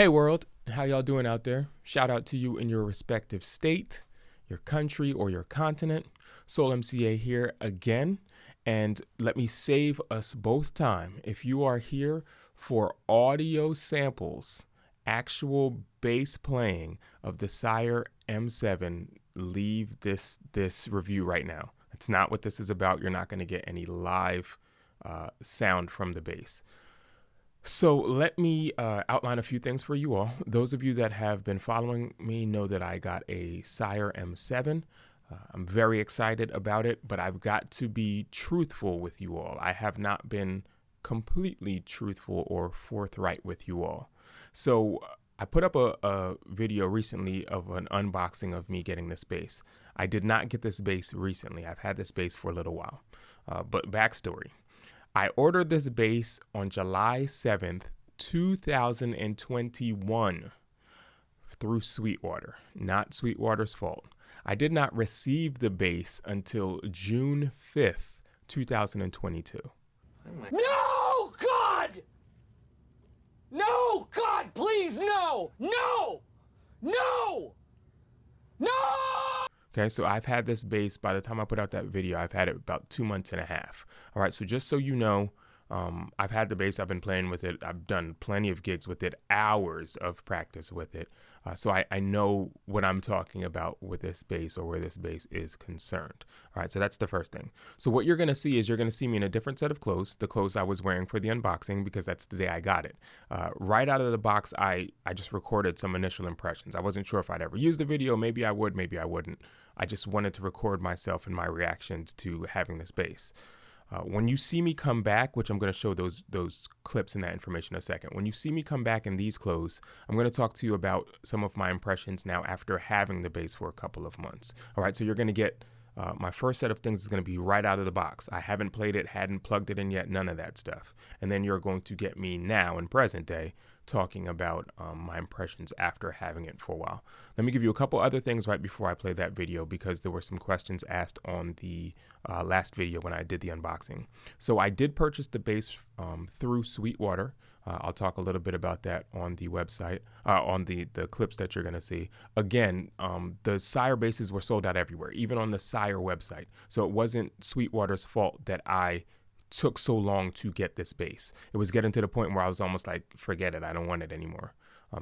Hey world, how y'all doing out there? Shout out to you in your respective state, your country, or your continent. Soul MCA here again, and let me save us both time. If you are here for audio samples, actual bass playing of the Sire M7, leave this review right now. That's not what this is about. You're not going to get any live sound from the bass. So let me outline a few things for you all. Those of you that have been following me know that I got a Sire M7. I'm very excited about it, but I've got to be truthful with you all. I have not been completely truthful or forthright with you all. So I put up a video recently of an unboxing of me getting this bass. I did not get this bass recently. I've had this bass for a little while. But backstory. I ordered this bass on July 7th, 2021 through Sweetwater. Not Sweetwater's fault. I did not receive the bass until June 5th, 2022. No, God! No, God, please, no! No! No! No! Okay, so I've had this bass, by the time I put out that video, I've had it about 2 months and a half. All right, so just so you know, I've had the bass, I've been playing with it, I've done plenty of gigs with it, hours of practice with it. So I know what I'm talking about with this bass or where this bass is concerned. All right, so that's the first thing. So what you're gonna see is you're gonna see me in a different set of clothes, the clothes I was wearing for the unboxing because that's the day I got it. Right out of the box, I just recorded some initial impressions. I wasn't sure if I'd ever use the video, maybe I would, maybe I wouldn't. I just wanted to record myself and my reactions to having this bass. When you see me come back, which I'm going to show those clips and that information in a second. When you see me come back in these clothes, I'm going to talk to you about some of my impressions now after having the bass for a couple of months. All right, so you're going to get my first set of things is going to be right out of the box. I haven't played it, hadn't plugged it in yet, none of that stuff. And then you're going to get me now in present day talking about my impressions after having it for a while. Let me give you a couple other things right before I play that video because there were some questions asked on the last video when I did the unboxing. So I did purchase the bass through Sweetwater. I'll talk a little bit about that on the website, on the clips that you're going to see. Again, the Sire basses were sold out everywhere, even on the Sire website. So it wasn't Sweetwater's fault that I took so long to get this bass. It was getting to the point where I was almost like, forget it, I don't want it anymore.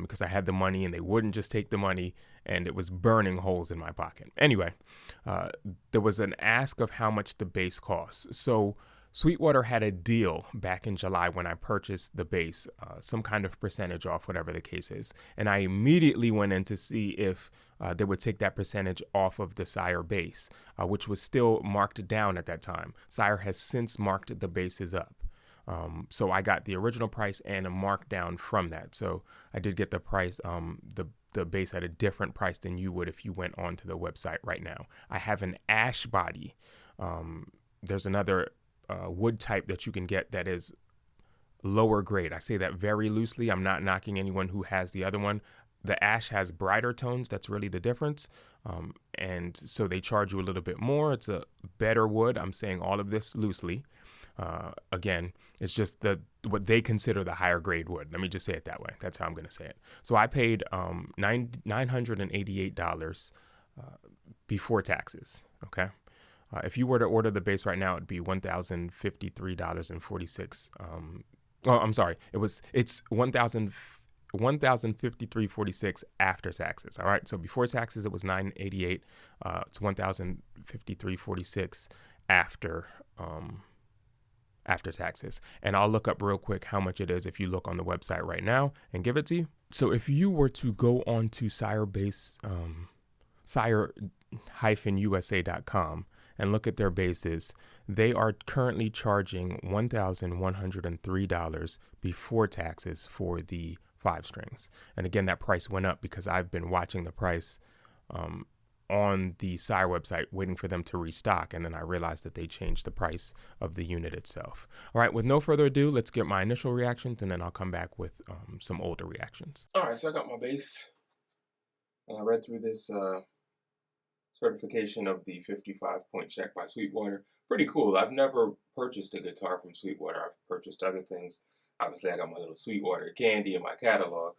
Because I had the money and they wouldn't just take the money and it was burning holes in my pocket. Anyway, there was an ask of how much the bass costs. So Sweetwater had a deal back in July when I purchased the bass, some kind of percentage off, whatever the case is. And I immediately went in to see if they would take that percentage off of the Sire bass, which was still marked down at that time. Sire has since marked the basses up. So I got the original price and a markdown from that. So I did get the price, the bass at a different price than you would if you went onto the website right now. I have an ash body. There's another wood type that you can get that is lower grade. I say that very loosely. I'm not knocking anyone who has the other one. The ash has brighter tones. That's really the difference. And so they charge you a little bit more. It's a better wood. I'm saying all of this loosely. Again, it's just what they consider the higher grade wood. Let me just say it that way. That's how I'm going to say it. So I paid $988 before taxes. Okay. If you were to order the bass right now, it'd be $1,053.46. I'm sorry. It's $1,053.46 after taxes. All right. So before taxes, it was $988. It's $1,053.46 after taxes. And I'll look up real quick how much it is if you look on the website right now and give it to you. So if you were to go on to Sire-USA.com and look at their basses, they are currently charging $1,103 before taxes for the 5 strings. And again, that price went up because I've been watching the price on the Sire website waiting for them to restock, and then I realized that they changed the price of the unit itself. All right, with no further ado, let's get my initial reactions, and then I'll come back with some older reactions. All right, so I got my bass, and I read through this certification of the 55-point check by Sweetwater. Pretty cool. I've never purchased a guitar from Sweetwater. I've purchased other things. Obviously, I got my little Sweetwater candy in my catalog.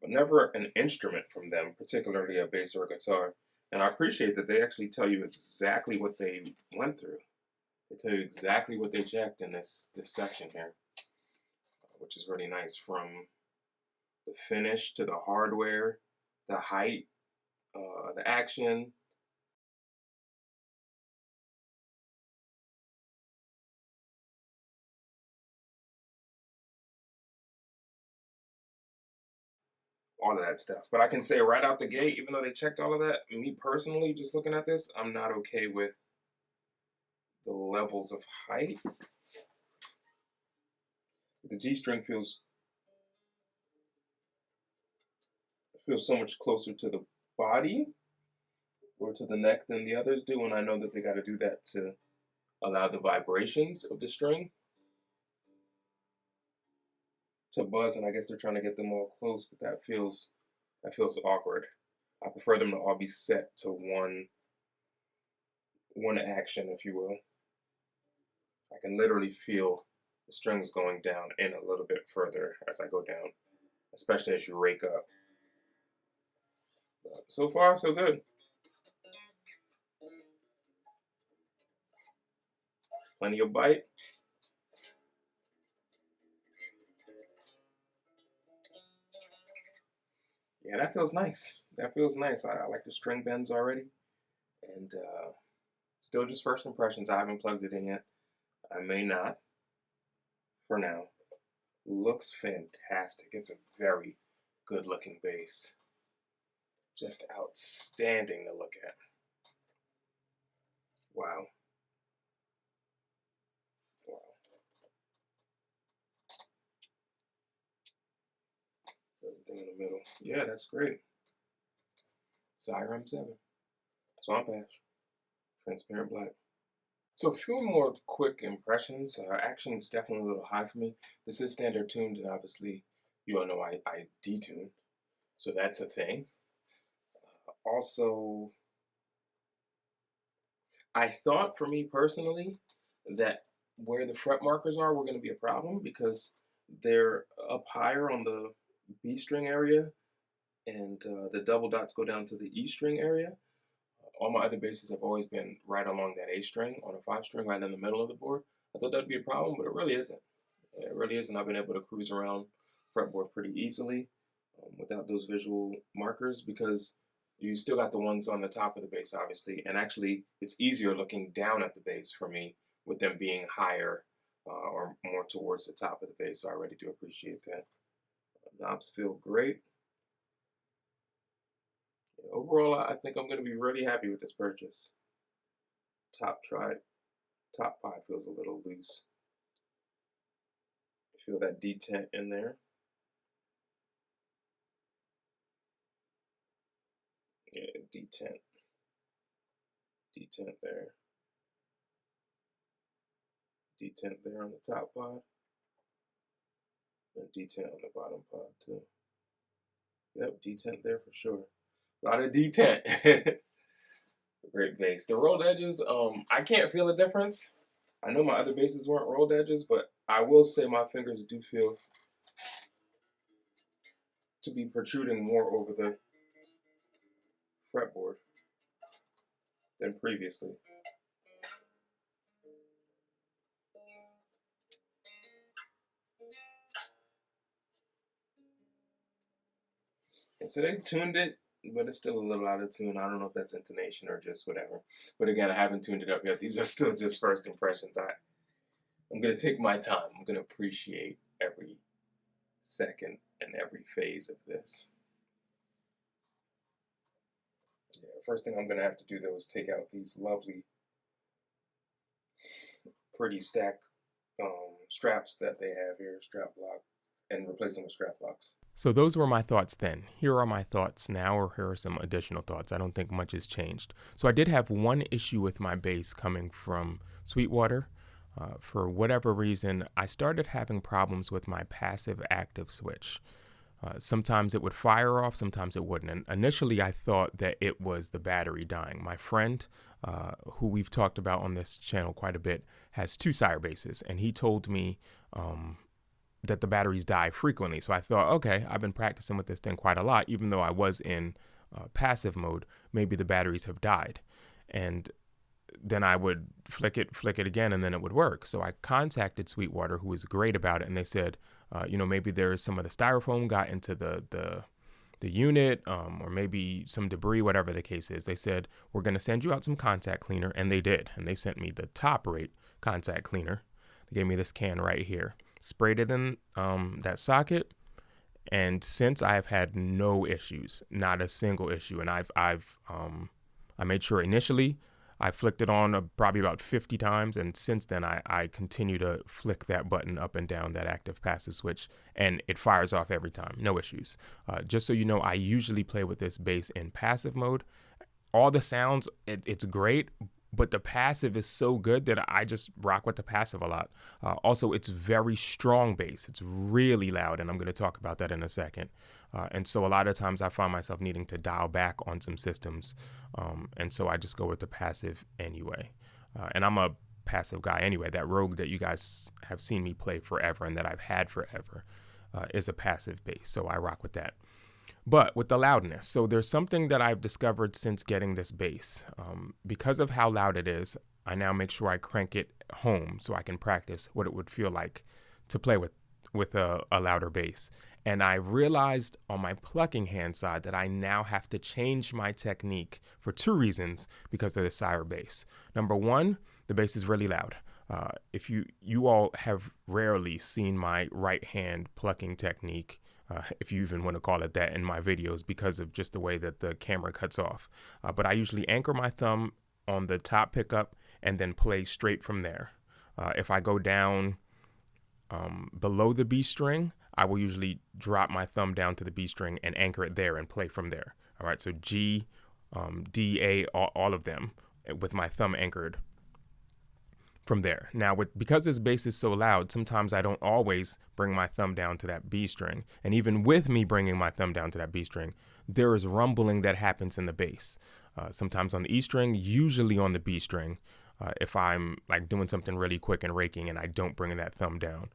but never an instrument from them, particularly a bass or a guitar. And I appreciate that they actually tell you exactly what they went through. They tell you exactly what they checked in this section here, which is really nice, from the finish to the hardware, the height, the action. All of that stuff. But I can say right out the gate, even though they checked all of that, me personally, just looking at this, I'm not okay with the levels of height. The G string feels so much closer to the body or to the neck than the others do, and I know that they got to do that to allow the vibrations of the string to buzz, and I guess they're trying to get them all close, but that feels awkward. I prefer them to all be set to one action, if you will. I can literally feel the strings going down in a little bit further as I go down, especially as you rake up. But so far, so good. Plenty of bite. Yeah, that feels nice. That feels nice. I like the string bends already. And still just first impressions. I haven't plugged it in yet. I may not for now. Looks fantastic. It's a very good looking bass. Just outstanding to look at. Wow. Wow. Everything in the middle. Yeah, that's great. Sire M7. Swamp Ash. Transparent black. So a few more quick impressions. Action is definitely a little high for me. This is standard tuned, and obviously you all know I detune, so that's a thing. Also, I thought for me personally that where the fret markers are were going to be a problem because they're up higher on the B string area, and the double dots go down to the E string area. All my other basses have always been right along that A string on a 5 string, right in the middle of the board. I thought that'd be a problem, but it really isn't. It really isn't. I've been able to cruise around fretboard pretty easily without those visual markers because you still got the ones on the top of the bass, obviously, and actually it's easier looking down at the bass for me with them being higher or more towards the top of the bass. So I really do appreciate that. Knobs feel great. Overall, I think I'm going to be really happy with this purchase. Top 5 feels a little loose. I feel that detent in there. Yeah, detent there. Detent there on the top pod. And detent on the bottom pod too. Yep, detent there for sure. A lot of detent. Great bass. The rolled edges, I can't feel a difference. I know my other basses weren't rolled edges, but I will say my fingers do feel to be protruding more over the fretboard than previously. And so they tuned it, but it's still a little out of tune. I don't know if that's intonation or just whatever. But again, I haven't tuned it up yet. These are still just first impressions. I'm going to take my time. I'm going to appreciate every second and every phase of this. Yeah, first thing I'm going to have to do, though, is take out these lovely, pretty stacked straps that they have here, strap lock, and replace them with strap locks. So those were my thoughts then. Here are my thoughts now, or here are some additional thoughts. I don't think much has changed. So I did have one issue with my bass coming from Sweetwater. For whatever reason, I started having problems with my passive active switch. Sometimes it would fire off, sometimes it wouldn't. And initially, I thought that it was the battery dying. My friend, who we've talked about on this channel quite a bit, has 2 Sire basses, and he told me that the batteries die frequently. So I thought, okay, I've been practicing with this thing quite a lot, even though I was in passive mode, maybe the batteries have died. And then I would flick it again, and then it would work. So I contacted Sweetwater, who was great about it, and they said, maybe there's some of the styrofoam got into the unit, or maybe some debris, whatever the case is. They said, we're going to send you out some contact cleaner, and they did. And they sent me the top rate contact cleaner. They gave me this can right here, sprayed it in that socket, and since I've had no issues, not a single issue. And I made sure initially I flicked it on probably about 50 times, and since then I continue to flick that button up and down, that active passive switch, and it fires off every time, no issues. Just so you know, I usually play with this bass in passive mode. All the sounds, it's great, but the passive is so good that I just rock with the passive a lot. Also, it's very strong bass. It's really loud, and I'm going to talk about that in a second. And so a lot of times I find myself needing to dial back on some systems. And so I just go with the passive anyway. And I'm a passive guy anyway. That Rogue that you guys have seen me play forever and that I've had forever is a passive bass. So I rock with that. But with the loudness, so there's something that I've discovered since getting this bass. Because of how loud it is, I now make sure I crank it home so I can practice what it would feel like to play with a louder bass. And I realized on my plucking hand side that I now have to change my technique for two reasons because of the Sire bass. Number one, the bass is really loud. If you all have rarely seen my right hand plucking technique, if you even want to call it that, in my videos because of just the way that the camera cuts off. But I usually anchor my thumb on the top pickup and then play straight from there. If I go down below the B string, I will usually drop my thumb down to the B string and anchor it there and play from there. All right, so G, D, A, all of them with my thumb anchored from there. Now, because this bass is so loud, sometimes I don't always bring my thumb down to that B string. And even with me bringing my thumb down to that B string, there is rumbling that happens in the bass. Sometimes on the E string, usually on the B string, if I'm like doing something really quick and raking and I don't bring that thumb down.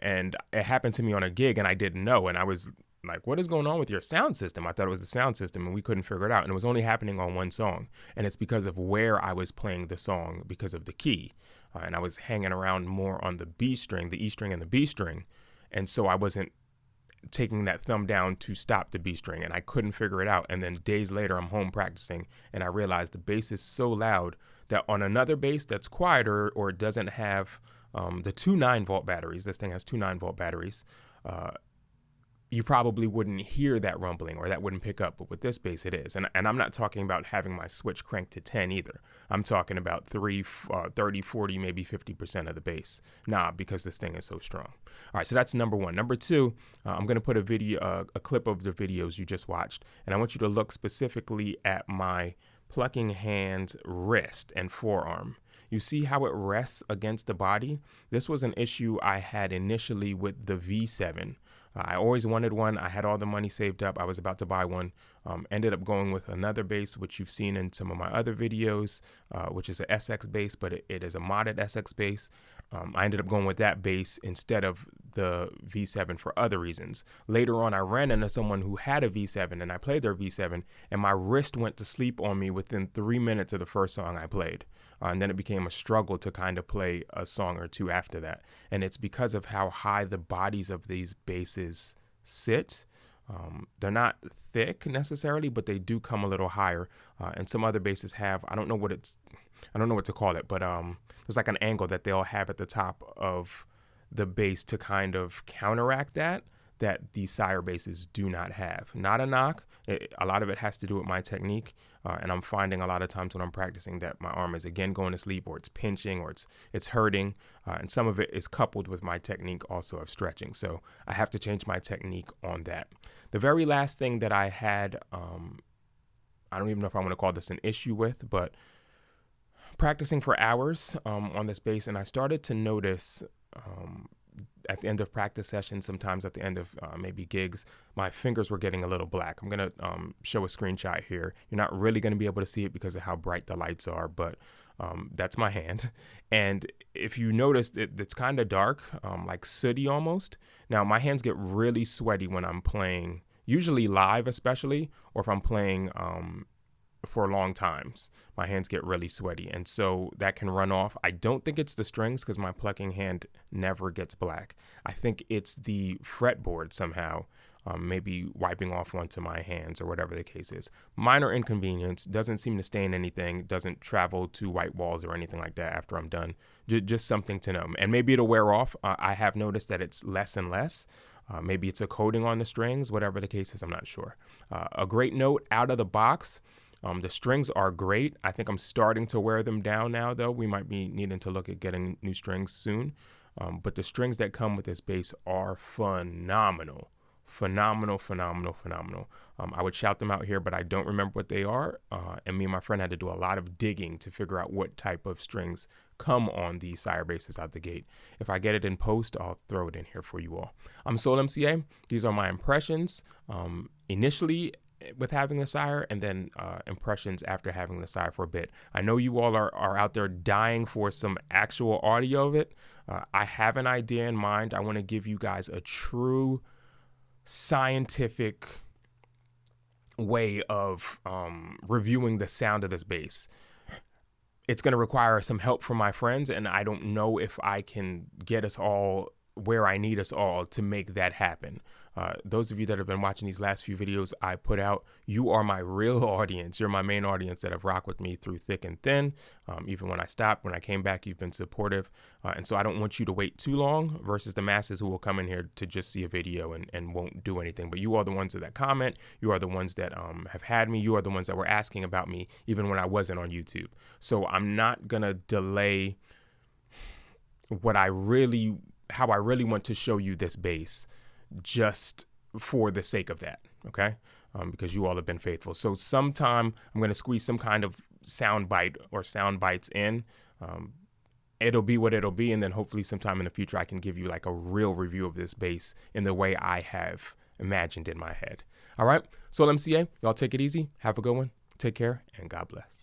And it happened to me on a gig and I didn't know. And I was like, what is going on with your sound system? I thought it was the sound system and we couldn't figure it out. And it was only happening on one song. And it's because of where I was playing the song because of the key. And I was hanging around more on the B string, the E string and the B string. And so I wasn't taking that thumb down to stop the B string and I couldn't figure it out. And then days later, I'm home practicing and I realized the bass is so loud that on another bass that's quieter or doesn't have the two 9-volt batteries, this thing has two 9-volt batteries, you probably wouldn't hear that rumbling or that wouldn't pick up. But with this bass, it is. And I'm not talking about having my switch cranked to 10 either. I'm talking about 30, 40, maybe 50% of the bass. Because this thing is so strong. All right, so that's number one. Number two, I'm going to put a clip of the videos you just watched. And I want you to look specifically at my plucking hand's wrist and forearm. You see how it rests against the body? This was an issue I had initially with the V7. I always wanted one. I had all the money saved up. I was about to buy one. Ended up going with another bass, which you've seen in some of my other videos, which is a SX bass, but it is a modded SX bass. I ended up going with that bass instead of the V7 for other reasons. Later on, I ran into someone who had a V7 and I played their V7 and my wrist went to sleep on me within 3 minutes of the first song I played. And then it became a struggle to kind of play a song or two after that. And it's because of how high the bodies of these basses sit. They're not thick necessarily, but they do come a little higher. And some other basses have, I don't know what to call it, but there's like an angle that they'll have at the top of the bass to kind of counteract that the Sire basses do not have. Not a knock. A lot of it has to do with my technique. And I'm finding a lot of times when I'm practicing that my arm is again going to sleep or it's pinching or it's hurting. And some of it is coupled with my technique also of stretching. So I have to change my technique on that. The very last thing that I had, I don't even know if I want to call this an issue with, but practicing for hours on this bass, and I started to notice at the end of practice sessions, sometimes at the end of maybe gigs, my fingers were getting a little black. I'm going to show a screenshot here. You're not really going to be able to see it because of how bright the lights are, but That's my hand. And if you notice, it's kind of dark, like sooty almost. Now, my hands get really sweaty when I'm playing, usually live especially, or if I'm playing for long times. My hands get really sweaty, and so that can run off. I don't think it's the strings because my plucking hand never gets black. I think it's the fretboard somehow, maybe wiping off onto my hands or whatever the case is. Minor inconvenience, doesn't seem to stain anything, doesn't travel to white walls or anything like that after I'm done. Just something to know. And maybe it'll wear off. I have noticed that it's less and less. Maybe it's a coating on the strings, whatever the case is, I'm not sure. A great note out of the box, the strings are great. I think I'm starting to wear them down now, though. We might be needing to look at getting new strings soon. But the strings that come with this bass are phenomenal. Phenomenal. I would shout them out here, but I don't remember what they are. And me and my friend had to do a lot of digging to figure out what type of strings come on the Sire basses out the gate. If I get it in post, I'll throw it in here for you all. I'm Soul MCA. These are my impressions initially with having the Sire, and then impressions after having the Sire for a bit. I know you all are out there dying for some actual audio of it. I have an idea in mind. I want to give you guys a true scientific way of reviewing the sound of this bass. It's going to require some help from my friends, and I don't know if I can get us all where I need us all to make that happen. Those of you that have been watching these last few videos I put out, you are my real audience. You're my main audience that have rocked with me through thick and thin. Even when I stopped, when I came back, you've been supportive. And so I don't want you to wait too long versus the masses who will come in here to just see a video and won't do anything. But you are the ones that comment. You are the ones that have had me. You are the ones that were asking about me even when I wasn't on YouTube. So I'm not going to delay how I really want to show you this bass just for the sake of that, okay? Because you all have been faithful. So sometime I'm going to squeeze some kind of sound bite or sound bites in. It'll be what it'll be, and then hopefully sometime in the future I can give you like a real review of this bass in the way I have imagined in my head. All right, Soul MCA, y'all take it easy. Have a good one. Take care, and God bless.